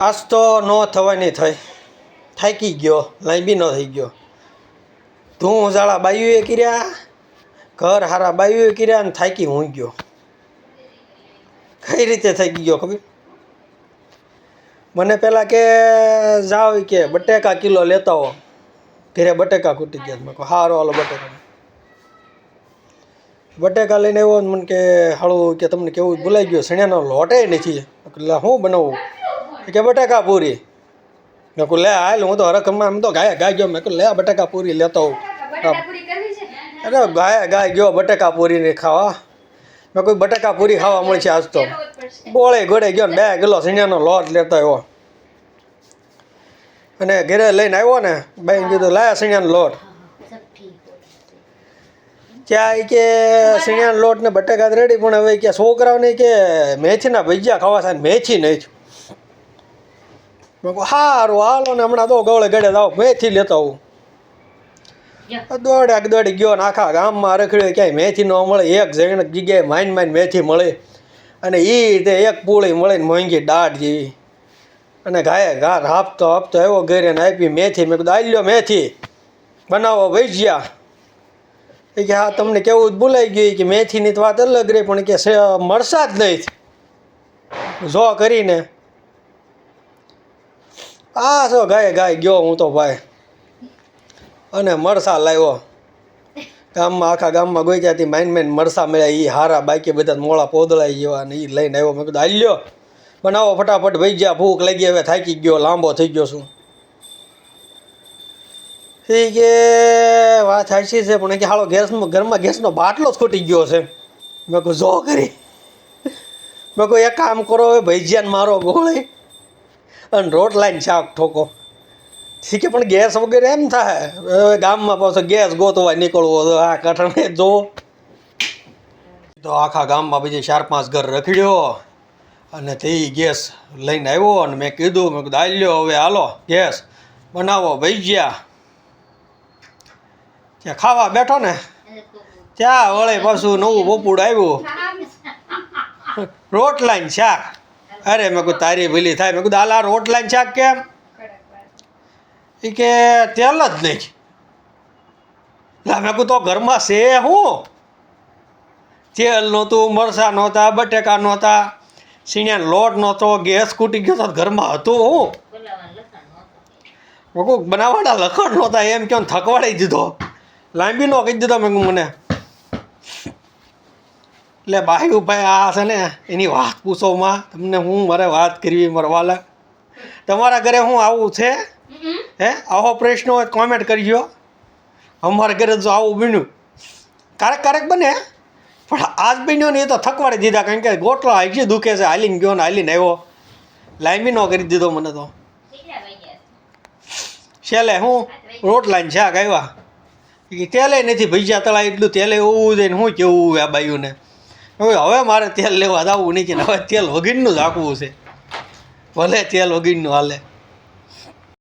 આજ તો ન થવાની થઈ થાકી ગયો લાંબી ન થઈ ગયો ધૂં ઉજાળા બાયુએ કર્યા ઘર હારા બાયુએ કર્યા ને થાકી હું ગયો કઈ રીતે થઈ ગયો ખબર મને પહેલાં કે જાવ કે બટેકા કિલો લેતા હો ઘરે બટેકા ખૂટી ગયા મેં કહું સારો હાલો બટેકા લઈને આવ્યો મને કે હાળું કે તમને કેવું ભૂલાઈ ગયું સણિયાનો લોટે નથી એટલે શું બનાવું કે બટેકા પૂરી મેં કહું લે હાલ હું તો હરખમાં એમ તો ગાય ગયો મેં કહું લે બટેકા પૂરી લેતો હોઉં અરે ગાય ગયો બટેકા પૂરી ને ખાવા મેં કોઈ બટેકા પૂરી ખાવા મળશે આજ તો ગોળે ગોળે ગયો ને 2 કિલો સણિયાનો લોટ લેતો આવ્યો અને ઘરે લઈને આવ્યો ને બાઈને કીધું લાયા સણિયાનો લોટ ત્યાં કે સણિયાનો લોટ ને બટેકા રેડી પણ હવે કે છોકરાઓને કે મેથીના ભજીયા ખાવા છે મેથી નહીં મેં કહું સારું હાલો ને હમણાં તો ગવળે ગળે જાઓ મેથી લેતો આવું દોડી ગયો ને આખા ગામમાં રખડ્યો ક્યાંય મેથી ન મળે એક જગ્યાએ માઇન મેથી મળે અને એ રીતે એક પૂળી મળે ને મોંઘી દાઢ જેવી અને ઘા હાપતો આવ્યો ઘરે ને આપી મેથી મેં કીધું આલ્યો મેથી બનાવો ભજીયા એ કે હા તમને કેવું ભૂલાઈ ગયું કે મેથીની તો વાત અલગ રહી પણ કે મરસા જ નહીં જો કરીને જો ગાય ગયો હું તો ભાઈ અને મરસા લાવ્યો ગામમાં આખા ગામમાં ગઈ ત્યાંથી માઇન મરસા મળ્યા એ હારા બાકી બધા મોળા પોદળાઈ જેવા ને એ લઈને આવ્યો મેં કીધું હાલ્યો બનાવો ફટાફટ ભજીયા ભૂખ લાગી હવે થાકી ગયો લાંબો થઈ ગયો છું એ કે વાત સાચી છે પણ કે હાલો ઘરમાં ગેસનો બાટલો જ ખૂટી ગયો છે મેં કહું જો કરી મેં કહું એક કામ કરો હવે ભજીયાને મારો ગોળી અને રોટલાઈને શાક ઠોકો ઠીક પણ ગેસ વગેરે એમ થાય હવે ગામમાં પાછો ગેસ ગોતવા નીકળવો તો આ કઠણે જો તો આખા ગામમાં બીજી 4-5 ઘર રખડ્યો અને તે ગેસ લઈને આવ્યો અને મેં કીધું આલ્યો હવે હાલો ગેસ બનાવો ભજીયા ત્યાં ખાવા બેઠો ને ત્યાં વળે પાછું નવું બપોડ આવ્યું રોટલાઈને શાક અરે મેં કહું તારી ભીલી થાય મેં કીધું હાલ આ રોટલાઈને શાક કેમ એ કે તેલ જ નહીં મેં કહું તો ઘરમાં છે શું તેલ નહોતું મરચાં નહોતા બટેકા નહોતા સીણિયાનો લોટ નહોતો ગેસ ખૂટી ગયો તો ઘરમાં હતું હું મેં કહું બનાવવાના લખણ નહોતા એમ કેમ થકવાડી દીધો લાંબી નો કહી દીધો મેં મને એટલે ભાઈ આ છે ને એની વાત પૂછોમાં તમને હું મારે વાત કરવી મારા વાલા તમારા ઘરે હું આવું છે હે આવો પ્રશ્ન હોય કોમેન્ટ કરજો અમારા ઘરે જો આવું બન્યું ક્યારેક બને પણ આજ બન્યો ને એ તો થકવાડી દીધા કારણ કે ગોટલો હાજી દુખે છે હાલીને ગયો ને હાલીને આવ્યો લાંબી નો કરી દીધો મને તો છેલ્લે હું રોટલાઈને શાક આવ્યા તેલે નથી ભજીયા તળાય એટલું તેલે એવું છે ને શું કેવું આ બાયુને હવે મારે તેલ લેવા જવું નથી ને હવે તેલ વગીરનું જ આપવું છે ભલે તેલ વગીરનું હાલે